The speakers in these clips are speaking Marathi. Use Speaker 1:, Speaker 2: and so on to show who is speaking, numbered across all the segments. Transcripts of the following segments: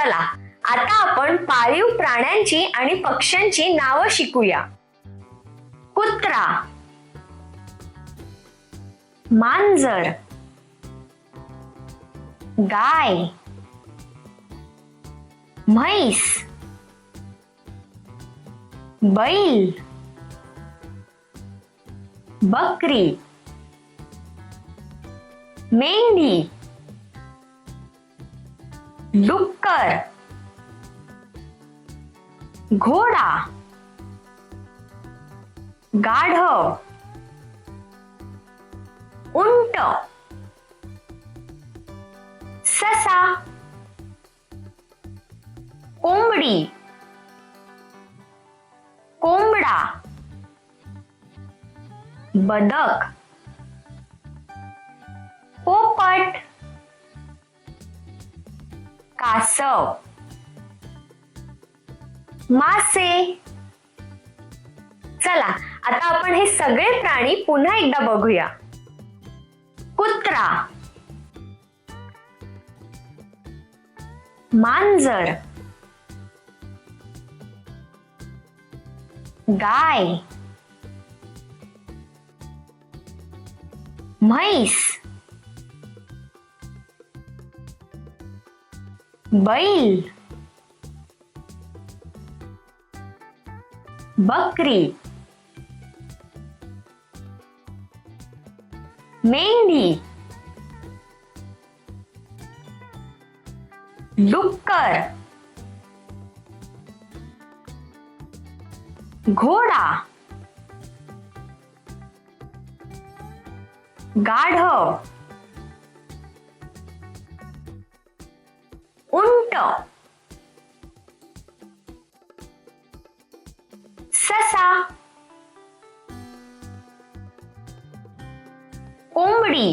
Speaker 1: चला आता आपण पाळीव प्राण्यांची आणि पक्ष्यांची नावं शिकूया. कुत्रा, मांजर, गाय, म्हैस, बैल, बकरी, मेंढी, डुक्कर, घोडा, गाढव, उंट, ससा, कोंबडी, कोंबडा, बदक, पोपट, कासव, मासे. चला आता आपण हे सगळे प्राणी पुन्हा एकदा बघूया. कुत्रा, मांजर, गाय, म्हैस, बैल, बकरी, मेंढी, डुक्कर, घोडा, गाढव, उंट, ससा, कोंबडी,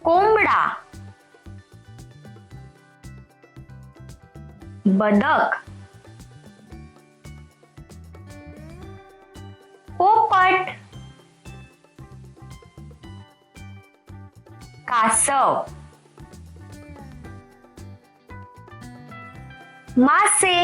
Speaker 1: कोंबडा, बदक, पोपट, कासव, मासे,